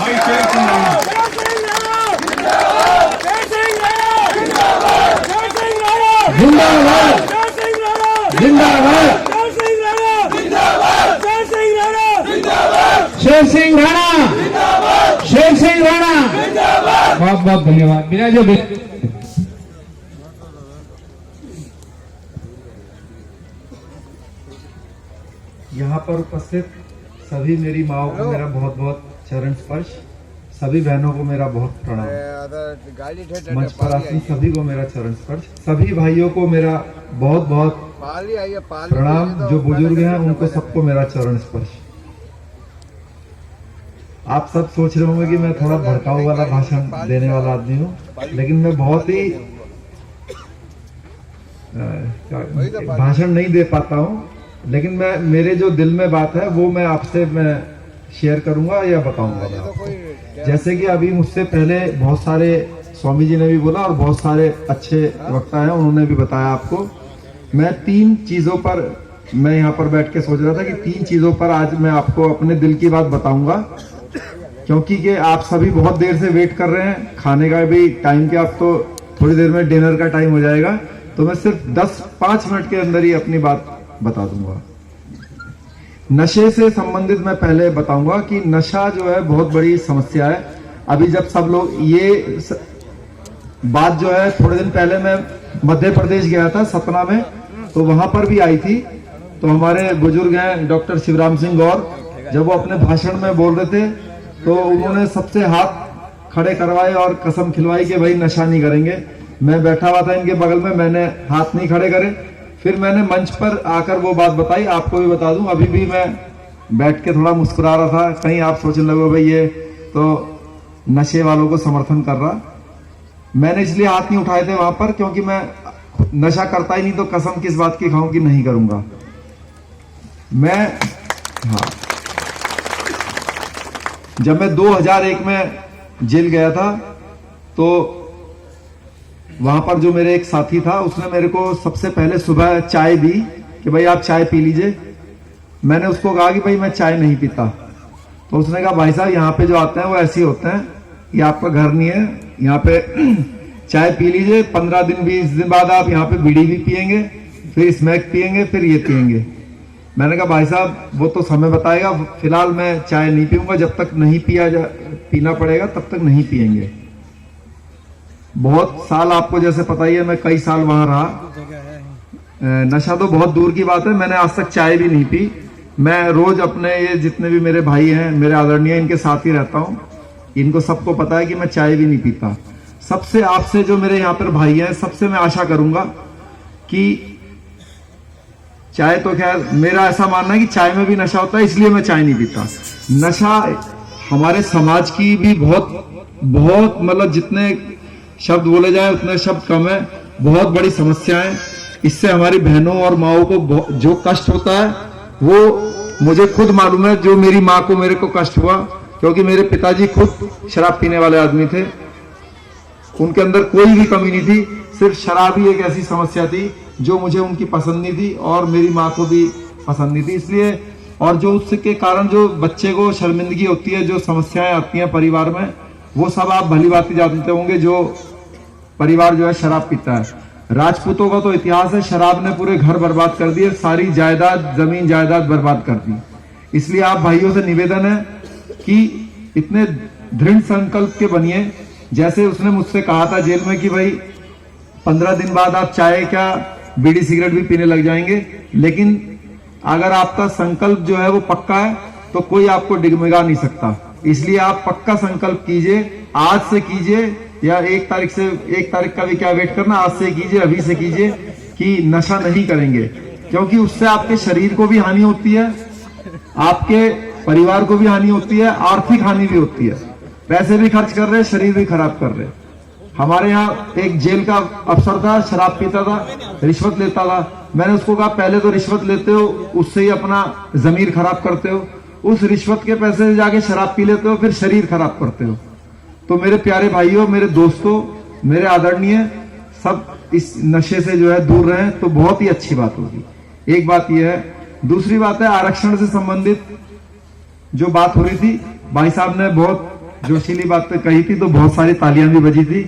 भाई शेर सिंह राणा। जिंदाबाद जिंदाबाद शेर सिंह राणा, शेर सिंह राणा। बहुत बहुत धन्यवाद। मेरा जो यहाँ पर उपस्थित सभी मेरी माओ को मेरा बहुत बहुत चरण स्पर्श, सभी बहनों को मेरा बहुत प्रणाम, मंच पर आसीन सभी को मेरा चरण स्पर्श, सभी भाइयों को मेरा बहुत बहुत प्रणाम, जो बुजुर्ग हैं उनको सबको मेरा चरण स्पर्श। आप सब सोच रहे होंगे कि मैं थोड़ा भड़काऊ वाला भाषण देने वाला आदमी हूँ, लेकिन मैं बहुत ही भाषण नहीं दे पाता हूँ, लेकिन मैं मेरे जो दिल में बात है वो मैं आपसे मैं शेयर करूंगा या बताऊंगा। जैसे कि अभी मुझसे पहले बहुत सारे स्वामी जी ने भी बोला और बहुत सारे अच्छे वक्ता हैं, उन्होंने भी बताया आपको। मैं 3 चीजों पर मैं यहाँ पर बैठ के सोच रहा था कि 3 चीजों पर आज मैं आपको अपने दिल की बात बताऊंगा, क्योंकि कि आप सभी बहुत देर से वेट कर रहे हैं, खाने का भी टाइम के, आप तो थोड़ी देर में डिनर का टाइम हो जाएगा, तो मैं सिर्फ 10-5 मिनट के अंदर ही अपनी बात बता दूंगा। नशे से संबंधित मैं पहले बताऊंगा कि नशा जो है बहुत बड़ी समस्या है। अभी जब सब लोग ये बात जो है, थोड़े दिन पहले मैं मध्य प्रदेश गया था सतना में, तो वहां पर भी आई थी, तो हमारे बुजुर्ग हैं डॉक्टर शिवराम सिंह गौर, जब वो अपने भाषण में बोल रहे थे तो उन्होंने सबसे हाथ खड़े करवाए और कसम खिलवाई कि भाई नशा नहीं करेंगे। मैं बैठा हुआ था इनके बगल में, मैंने हाथ नहीं खड़े करे, फिर मैंने मंच पर आकर वो बात बताई। आपको भी बता दूं, अभी भी मैं बैठ के थोड़ा मुस्कुरा रहा था, कहीं आप सोचने लगे भाई ये तो नशे वालों को समर्थन कर रहा। मैंने इसलिए हाथ नहीं उठाए थे वहां पर, क्योंकि मैं नशा करता ही नहीं, तो कसम किस बात की खाऊं कि नहीं करूंगा मैं। हाँ, जब मैं 2001 में जेल गया था, तो वहां पर जो मेरे एक साथी था, उसने मेरे को सबसे पहले सुबह चाय दी कि भाई आप चाय पी लीजिए। मैंने उसको कहा कि भाई मैं चाय नहीं पीता, तो उसने कहा भाई साहब यहाँ पे जो आते हैं वो ऐसे ही होते हैं, ये आपका घर नहीं है, यहाँ पे चाय पी लीजिए, 15 दिन 20 दिन बाद आप यहाँ पे बीड़ी भी पियेंगे, फिर स्मैक पियेंगे, फिर ये पियेंगे। मैंने कहा भाई साहब वो तो समय बताएगा, फिलहाल मैं चाय नहीं पीऊंगा, जब तक नहीं पीना पड़ेगा तब तक नहीं पियेंगे। बहुत साल आपको जैसे पता ही है, मैं कई साल वहां रहा। नशा तो बहुत दूर की बात है, मैंने आज तक चाय भी नहीं पी। मैं रोज अपने ये जितने भी मेरे भाई हैं, मेरे आदरणीय, इनके साथ ही रहता हूं, इनको सबको पता है कि मैं चाय भी नहीं पीता। सबसे आपसे जो मेरे यहाँ पर भाई हैं, सबसे मैं आशा करूंगा कि चाय तो खैर मेरा ऐसा मानना है कि चाय में भी नशा होता है, इसलिए मैं चाय नहीं पीता। नशा हमारे समाज की भी बहुत मतलब जितने शब्द बोले जाए उतने शब्द कम है, बहुत बड़ी समस्या है। इससे हमारी बहनों और माओं को जो कष्ट होता है वो मुझे खुद मालूम है, जो मेरी माँ को मेरे को कष्ट हुआ, क्योंकि मेरे पिताजी खुद शराब पीने वाले आदमी थे, उनके अंदर कोई भी कमी नहीं थी, सिर्फ शराब ही एक ऐसी समस्या थी जो मुझे उनकी पसंद नहीं थी और मेरी माँ को भी पसंद नहीं थी। इसलिए और जो उसके कारण जो बच्चे को शर्मिंदगी होती है, जो समस्याएं आती हैं परिवार में, वो सब आप भली भांति जानते होंगे। जो परिवार जो है शराब पीता है, राजपूतों का तो इतिहास है, शराब ने पूरे घर बर्बाद कर दिए, सारी जायदाद जमीन जायदाद बर्बाद कर दी। इसलिए आप भाइयों से निवेदन है कि इतने दृढ़ संकल्प के बनिए, जैसे उसने मुझसे कहा था जेल में कि भाई 15 दिन बाद आप चाय क्या बीड़ी सिगरेट भी पीने लग जाएंगे, लेकिन अगर आपका संकल्प जो है वो पक्का है तो कोई आपको डिगमिगा नहीं सकता। इसलिए आप पक्का संकल्प कीजिए, आज से कीजिए, या 1 तारीख का भी क्या वेट करना, आज से कीजिए, अभी से कीजिए कि नशा नहीं करेंगे, क्योंकि उससे आपके शरीर को भी हानि होती है, आपके परिवार को भी हानि होती है, आर्थिक हानि भी होती है, पैसे भी खर्च कर रहे, शरीर भी खराब कर रहे। हमारे यहाँ एक जेल का अफसर था, शराब पीता था, रिश्वत लेता था। मैंने उसको कहा पहले तो रिश्वत लेते हो, उससे ही अपना जमीर खराब करते हो, उस रिश्वत के पैसे से जाके शराब पी लेते हो, फिर शरीर खराब करते हो। तो मेरे प्यारे भाइयों, मेरे दोस्तों, मेरे आदरणीय, सब इस नशे से जो है दूर रहें तो बहुत ही अच्छी बात होगी। एक बात यह है। दूसरी बात है, आरक्षण से संबंधित जो बात हो रही थी, भाई साहब ने बहुत जोशीली बात तो कही थी तो बहुत सारी तालियां भी बजी थी।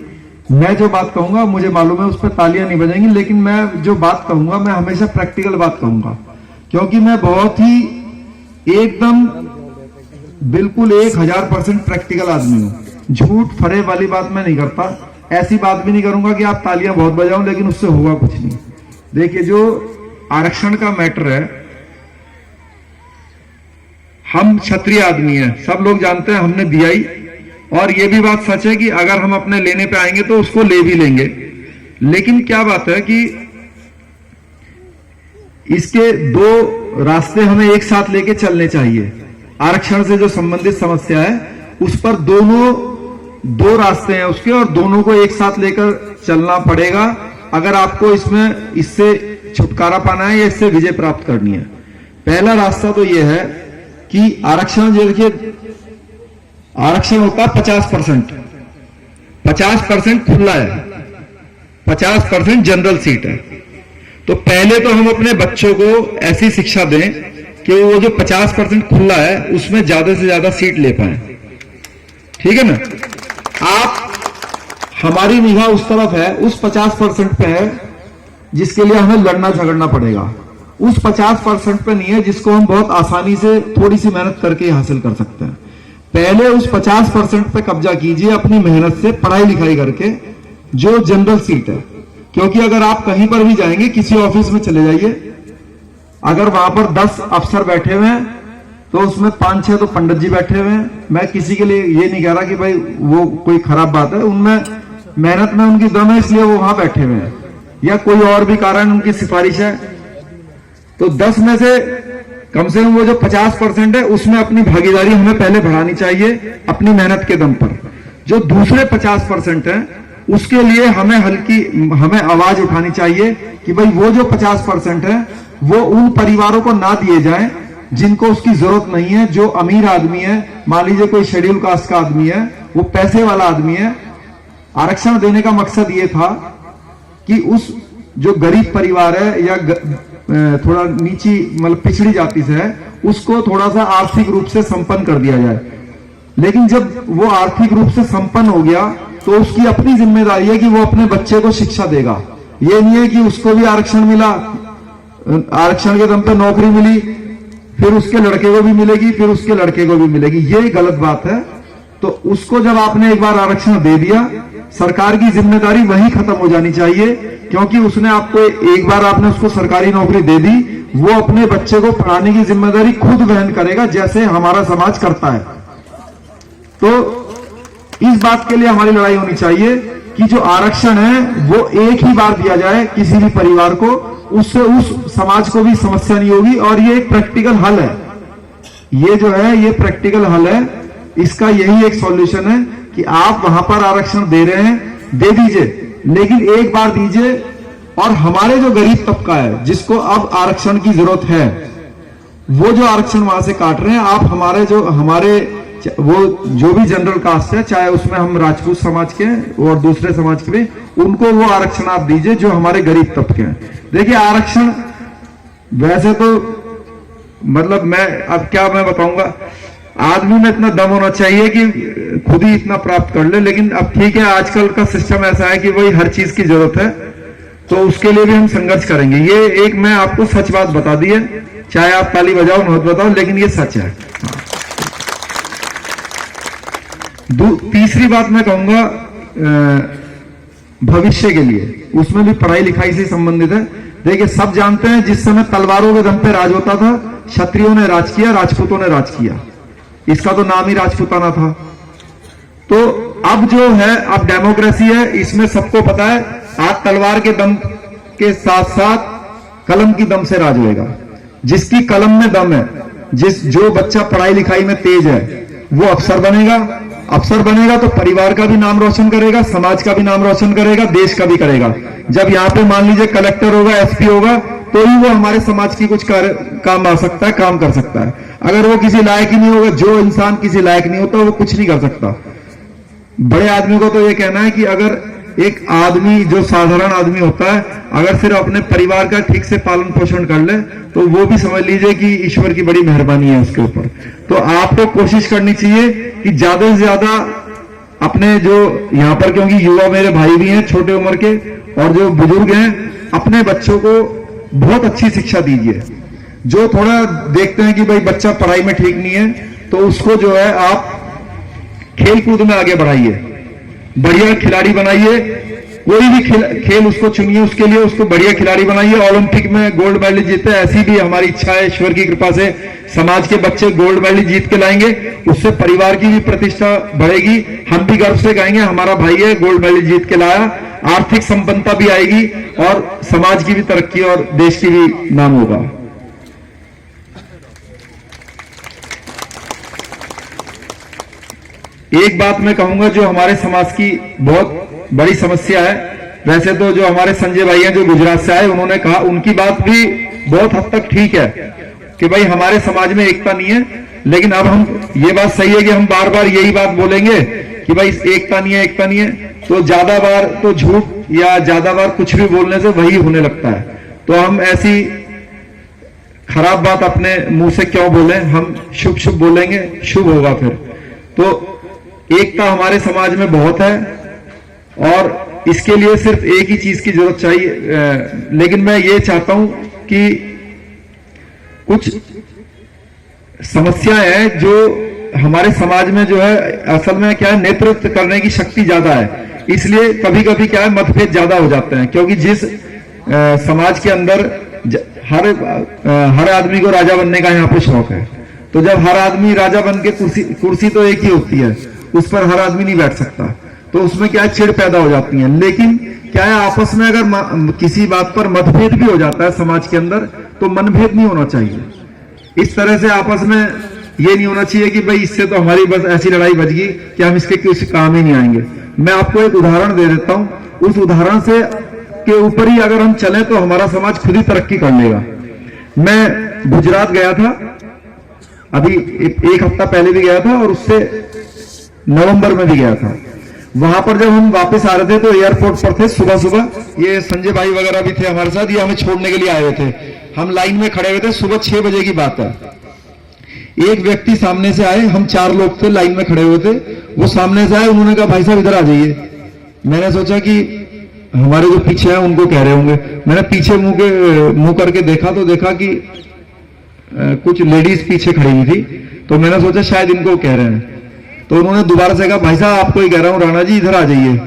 मैं जो बात कहूंगा मुझे मालूम है उस पर तालियां नहीं बजेंगी, लेकिन मैं जो बात कहूंगा मैं हमेशा प्रैक्टिकल बात कहूंगा, क्योंकि मैं बहुत ही एकदम बिल्कुल 1000% प्रैक्टिकल आदमी हूं। झूठ फरे वाली बात मैं नहीं करता, ऐसी बात भी नहीं करूंगा कि आप तालियां बहुत बजाओ लेकिन उससे होगा कुछ नहीं। देखिए, जो आरक्षण का मैटर है, हम क्षत्रिय आदमी हैं, सब लोग जानते हैं, हमने दिया ही। और ये भी बात सच है कि अगर हम अपने लेने पे आएंगे तो उसको ले भी लेंगे। लेकिन क्या बात है कि इसके दो रास्ते हमें एक साथ लेके चलने चाहिए। आरक्षण से जो संबंधित समस्या है उस पर दो रास्ते हैं उसके, और दोनों को एक साथ लेकर चलना पड़ेगा अगर आपको इससे छुटकारा पाना है या इससे विजय प्राप्त करनी है। पहला रास्ता तो यह है कि आरक्षण, देखिए आरक्षण होता है 50%, 50% खुला है, 50% जनरल सीट है। तो पहले तो हम अपने बच्चों को ऐसी शिक्षा दें कि वो जो 50% खुला है उसमें ज्यादा से ज्यादा सीट ले पाए। ठीक है ना? आप, हमारी निगाह उस तरफ है, उस 50% पे है जिसके लिए हमें लड़ना झगड़ना पड़ेगा। उस 50% पे नहीं है जिसको हम बहुत आसानी से थोड़ी सी मेहनत करके हासिल कर सकते हैं। पहले उस 50% पे कब्जा कीजिए अपनी मेहनत से, पढ़ाई लिखाई करके, जो जनरल सीट है। क्योंकि अगर आप कहीं पर भी जाएंगे, किसी ऑफिस में चले जाइए, अगर वहां पर 10 अफसर बैठे हुए हैं तो उसमें 5-6 तो पंडित जी बैठे हुए हैं। मैं किसी के लिए ये नहीं कह रहा कि भाई वो कोई खराब बात है, उनमें मेहनत में उनकी दम है इसलिए वो वहां बैठे हुए हैं, या कोई और भी कारण उनकी सिफारिश है। तो 10 में से कम से कम वो जो 50% है उसमें अपनी भागीदारी हमें पहले बढ़ानी चाहिए अपनी मेहनत के दम पर। जो दूसरे 50% है उसके लिए हमें आवाज उठानी चाहिए कि भाई वो जो 50% है वो उन परिवारों को ना दिए जाएं जिनको उसकी जरूरत नहीं है। जो अमीर आदमी है, मान लीजिए कोई शेड्यूल कास्ट का आदमी है, वो पैसे वाला आदमी है, आरक्षण देने का मकसद ये था कि उस जो गरीब परिवार है या थोड़ा नीची मतलब पिछड़ी जाति से है उसको थोड़ा सा आर्थिक रूप से संपन्न कर दिया जाए। लेकिन जब वो आर्थिक रूप से संपन्न हो गया तो उसकी अपनी जिम्मेदारी है कि वो अपने बच्चे को शिक्षा देगा। ये नहीं है कि उसको भी आरक्षण मिला, आरक्षण के दम पे नौकरी मिली, फिर उसके लड़के को भी मिलेगी, फिर उसके लड़के को भी मिलेगी। ये गलत बात है। तो उसको जब आपने एक बार आरक्षण दे दिया, सरकार की जिम्मेदारी वहीं खत्म हो जानी चाहिए, क्योंकि उसने आपको एक बार आपने उसको सरकारी नौकरी दे दी, वो अपने बच्चे को पढ़ाने की जिम्मेदारी खुद वहन करेगा, जैसे हमारा समाज करता है। तो इस बात के लिए हमारी लड़ाई होनी चाहिए कि जो आरक्षण है वो एक ही बार दिया जाए किसी भी परिवार को, उससे उस समाज को भी समस्या नहीं होगी। और ये एक प्रैक्टिकल हल है, ये जो है ये प्रैक्टिकल हल है। इसका यही एक सॉल्यूशन है कि आप वहां पर आरक्षण दे रहे हैं, दे दीजिए, लेकिन एक बार दीजिए। और हमारे जो गरीब तबका है जिसको अब आरक्षण की जरूरत है, वो जो आरक्षण वहां से काट रहे हैं, आप हमारे वो जो भी जनरल कास्ट है, चाहे उसमें हम राजपूत समाज के और दूसरे समाज के भी, उनको वो आरक्षण आप दीजिए जो हमारे गरीब तबके हैं। देखिए, आरक्षण वैसे तो मतलब मैं बताऊंगा, आदमी में इतना दम होना चाहिए कि खुद ही इतना प्राप्त कर ले। लेकिन अब ठीक है, आजकल का सिस्टम ऐसा है कि वही हर चीज की जरूरत है, तो उसके लिए भी हम संघर्ष करेंगे। ये एक मैं आपको सच बात बता दी है, चाहे आप ताली बजाओ मत बताओ, लेकिन ये सच है। तीसरी बात मैं कहूंगा भविष्य के लिए, उसमें भी पढ़ाई लिखाई से संबंधित है। देखिए, सब जानते हैं जिस समय तलवारों के दम पे राज होता था, क्षत्रियों ने राज किया, राजपूतों ने राज किया, इसका तो नाम ही राजपूताना था। तो अब जो है, अब डेमोक्रेसी है, इसमें सबको पता है आज तलवार के दम के साथ साथ कलम की दम से राज होएगा। जिसकी कलम में दम है, जो बच्चा पढ़ाई लिखाई में तेज है, वो अफसर बनेगा। अफसर बनेगा तो परिवार का भी नाम रोशन करेगा, समाज का भी नाम रोशन करेगा, देश का भी करेगा। जब यहाँ पे मान लीजिए कलेक्टर होगा, एसपी होगा, तो ही वो हमारे समाज की कुछ काम आ सकता है, काम कर सकता है। अगर वो किसी लायक ही नहीं होगा, जो इंसान किसी लायक नहीं होता वो कुछ नहीं कर सकता। बड़े आदमी को तो ये कहना है कि अगर एक आदमी जो साधारण आदमी होता है, अगर सिर्फ अपने परिवार का ठीक से पालन पोषण कर ले, तो वो भी समझ लीजिए कि ईश्वर की बड़ी मेहरबानी है उसके ऊपर। तो आपको कोशिश करनी चाहिए कि ज्यादा से ज्यादा अपने जो यहाँ पर, क्योंकि युवा मेरे भाई भी हैं छोटे उम्र के और जो बुजुर्ग हैं, अपने बच्चों को बहुत अच्छी शिक्षा दीजिए। जो थोड़ा देखते हैं कि भाई बच्चा पढ़ाई में ठीक नहीं है, तो उसको जो है आप खेल कूद में आगे बढ़ाइए, बढ़िया खिलाड़ी बनाइए। कोई भी खेल उसको चुनिए, उसके लिए उसको बढ़िया खिलाड़ी बनाइए। ओलंपिक में गोल्ड मेडल जीते, ऐसी भी हमारी इच्छा है, ईश्वर की कृपा से समाज के बच्चे गोल्ड मेडल जीत के लाएंगे, उससे परिवार की भी प्रतिष्ठा बढ़ेगी। हम भी गर्व से कहेंगे हमारा भाई है, गोल्ड मेडल जीत के लाया। आर्थिक संपन्नता भी आएगी और समाज की भी तरक्की और देश की भी नाम होगा। एक बात मैं कहूंगा जो हमारे समाज की बहुत बड़ी समस्या है, वैसे तो जो हमारे संजय भाई हैं जो गुजरात से आए, उन्होंने कहा, उनकी बात भी बहुत हद तक ठीक है कि भाई हमारे समाज में एकता नहीं है। लेकिन अब हम, ये बात सही है कि हम बार बार यही बात बोलेंगे कि भाई एकता नहीं है, एकता नहीं है, तो ज्यादा बार तो झूठ या ज्यादा बार कुछ भी बोलने से वही होने लगता है। तो हम ऐसी खराब बात अपने मुंह से क्यों बोलें, हम शुभ शुभ बोलेंगे, शुभ होगा फिर। तो एकता हमारे समाज में बहुत है और इसके लिए सिर्फ एक ही चीज की जरूरत चाहिए। लेकिन मैं ये चाहता हूं कि कुछ समस्याएं हैं जो हमारे समाज में जो है, असल में क्या है, नेतृत्व करने की शक्ति ज्यादा है, इसलिए कभी कभी क्या है, मतभेद ज्यादा हो जाते हैं। क्योंकि जिस समाज के अंदर हर आदमी को राजा बनने का यहाँ पे शौक है, तो जब हर आदमी राजा बन के कुर्सी तो एक ही होती है, उस पर हर आदमी नहीं बैठ सकता, तो उसमें क्या है, चिढ़ पैदा हो जाती है। लेकिन क्या है, आपस में अगर किसी बात पर मतभेद भी हो जाता है समाज के अंदर, तो मनभेद नहीं होना चाहिए। इस तरह से आपस में ये नहीं होना चाहिए कि भाई इससे तो हमारी बस ऐसी लड़ाई बच गई कि हम इसके किसी काम ही नहीं आएंगे। मैं आपको एक उदाहरण दे देता हूं, उस उदाहरण से के ऊपर ही अगर हम चलें तो हमारा समाज खुद ही तरक्की कर लेगा। मैं गुजरात गया था, अभी एक हफ्ता पहले भी गया था और उससे नवंबर में भी गया था। वहां पर जब हम वापस आ रहे थे तो एयरपोर्ट पर थे, सुबह सुबह ये संजय भाई वगैरह भी थे हमारे साथ, ये हमें छोड़ने के लिए आए हुए थे। हम लाइन में खड़े हुए थे, सुबह 6 बजे की बात है। एक व्यक्ति सामने से आए, हम 4 लोग थे लाइन में खड़े हुए थे, वो सामने से आए, उन्होंने कहा भाई साहब इधर आ जाइए। मैंने सोचा कि हमारे जो पीछे हैं उनको कह रहे होंगे। मैंने पीछे मुंह करके देखा तो देखा कि कुछ लेडीज पीछे खड़ी हुई थी, तो मैंने सोचा शायद इनको कह रहे हैं। तो उन्होंने दोबारा से कहा भाई साहब आपको ही कह रहा हूं, राणा जी इधर आ जाइए।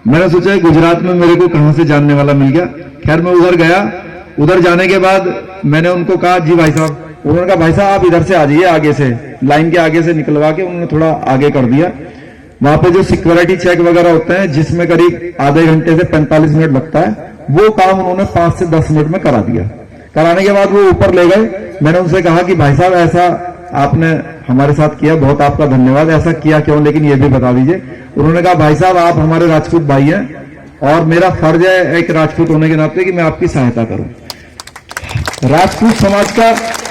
मैंने सोचा गुजरात में मेरे को कहां से जानने वाला मिल गया। खैर मैं उधर गया, उधर जाने के बाद मैंने उनको कहा जी भाई साहब, उन्होंने कहा भाई साहब आप इधर से आ जाइए, आगे से लाइन के आगे से निकलवा के उन्होंने थोड़ा आगे कर दिया। वहां पे जो सिक्योरिटी चेक वगैरह होते हैं जिसमें करीब आधे घंटे से 45 मिनट लगता है, वो काम उन्होंने 5 से 10 मिनट में करा दिया। कराने के बाद वो ऊपर ले गए। मैंने उनसे कहा कि भाई साहब ऐसा आपने हमारे साथ किया, बहुत आपका धन्यवाद, ऐसा किया क्यों, लेकिन ये भी बता दीजिए। उन्होंने कहा भाई साहब आप हमारे राजपूत भाई हैं और मेरा फर्ज है एक राजपूत होने के नाते कि मैं आपकी सहायता करूं। राजपूत समाज का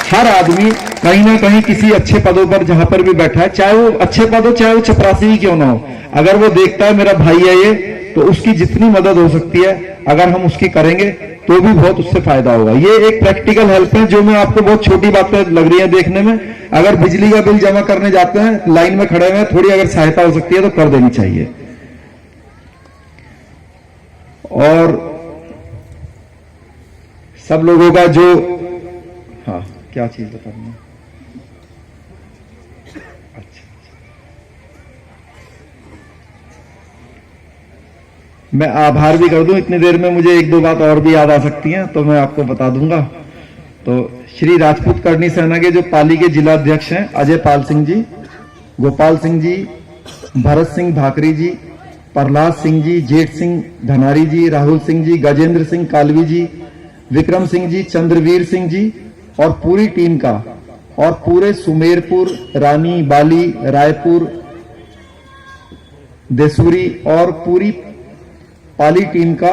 हर आदमी कहीं ना कहीं किसी अच्छे पदों पर जहां पर भी बैठा है, चाहे वो अच्छे पद हो चाहे वो चपरासी ही क्यों ना हो, अगर वो देखता है मेरा भाई है ये, तो उसकी जितनी मदद हो सकती है अगर हम उसकी करेंगे तो भी बहुत उससे फायदा होगा। ये एक प्रैक्टिकल हेल्प है जो मैं आपको, बहुत छोटी बातें लग रही है देखने में, अगर बिजली का बिल जमा करने जाते हैं लाइन में खड़े हुए, थोड़ी अगर सहायता हो सकती है तो कर देनी चाहिए। और सब लोगों का जो, हाँ क्या चीज बताना, अच्छा मैं आभार भी कर दूं, इतनी देर में मुझे 1-2 बात और भी याद आ सकती हैं तो मैं आपको बता दूंगा। तो श्री राजपूत करनी सेना के जो पाली के जिला अध्यक्ष हैं अजय पाल सिंह जी, गोपाल सिंह जी, भरत सिंह भाकरी जी, प्रहलाद सिंह जी, जेठ सिंह धनारी जी, राहुल सिंह जी, गजेंद्र सिंह कालवी जी, विक्रम सिंह जी, चंद्रवीर सिंह जी और पूरी टीम का, और पूरे सुमेरपुर, रानी, बाली, रायपुर, देसूरी और पूरी पाली टीम का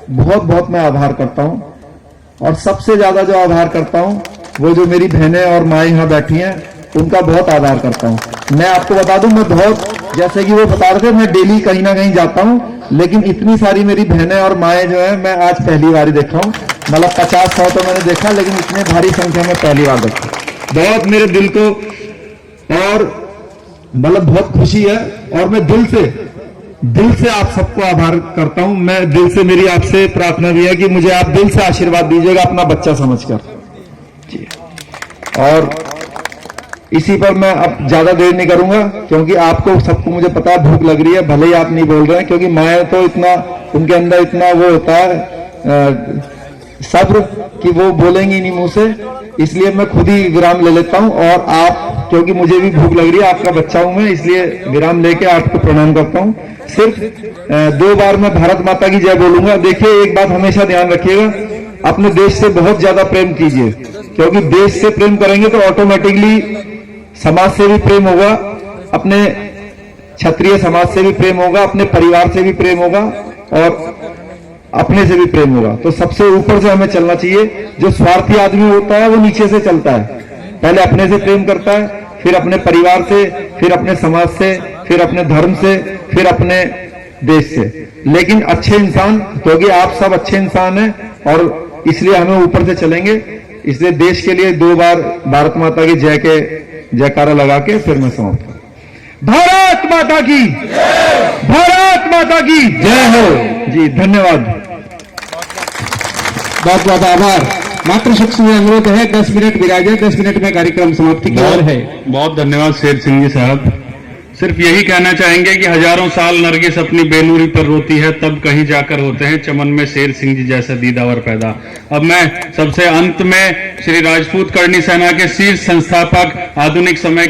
बहुत बहुत मैं आभार करता हूं। और सबसे ज्यादा जो आभार करता हूं वो जो मेरी बहनें और माएँ यहां बैठी हैं उनका बहुत आभार करता हूं। मैं आपको बता दूं, मैं बहुत, जैसे कि वो बता रहे थे, मैं डेली कहीं ना कहीं जाता हूं, लेकिन इतनी सारी मेरी बहनें और माएँ जो है मैं आज पहली बार ही देखा हूं। मतलब 50-100 तो मैंने देखा, लेकिन इतने भारी संख्या में पहली बार देखा। बहुत मेरे दिल को और मतलब बहुत खुशी है, और मैं दिल से आप सबको आभार करता हूं। मैं दिल से, मेरी आपसे प्रार्थना भी है कि मुझे आप दिल से आशीर्वाद दीजिएगा अपना बच्चा समझकर जी। और इसी पर मैं अब ज्यादा देर नहीं करूंगा, क्योंकि आपको सबको मुझे पता है भूख लग रही है, भले ही आप नहीं बोल रहे हैं, क्योंकि माए तो इतना, उनके अंदर इतना वो होता है सब्र कि वो बोलेंगी नहीं मुंह से, इसलिए मैं खुद ही विराम ले लेता हूं। और आप, क्योंकि मुझे भी भूख लग रही है, आपका बच्चा हूं मैं, इसलिए विराम लेके आपको प्रणाम करता हूं। सिर्फ 2 बार मैं भारत माता की जय बोलूंगा। देखिए, एक बात हमेशा ध्यान रखिएगा, अपने देश से बहुत ज्यादा प्रेम कीजिए, क्योंकि देश से प्रेम करेंगे तो ऑटोमेटिकली समाज से भी प्रेम होगा, अपने क्षत्रिय समाज से भी प्रेम होगा, अपने परिवार से भी प्रेम होगा, और अपने से भी प्रेम होगा। तो सबसे ऊपर से हमें चलना चाहिए। जो स्वार्थी आदमी होता है वो नीचे से चलता है, पहले अपने से प्रेम करता है, फिर अपने परिवार से, फिर अपने समाज से, फिर अपने धर्म से, फिर अपने देश से। लेकिन अच्छे इंसान, क्योंकि आप सब अच्छे इंसान हैं, और इसलिए हमें ऊपर से चलेंगे। इसलिए देश के लिए 2 बार भारत माता की जय के जयकारा लगा के फिर मैं समाप्त करूं। भारत माता की, भारत माता की जय हो जी। धन्यवाद, बहुत बहुत आभार। मातृशक्ति से अनुरोध है 10 मिनट विराजे, 10 मिनट में कार्यक्रम समाप्ति की ओर है। बहुत धन्यवाद शेर सिंह जी साहब। सिर्फ यही कहना चाहेंगे कि हजारों साल नरगिस अपनी बेनूरी पर रोती है, तब कहीं जाकर होते हैं चमन में शेर सिंह जी जैसा दीदावर पैदा। अब मैं सबसे अंत में श्री राजपूत करणी सेना के शीर्ष संस्थापक, आधुनिक समय के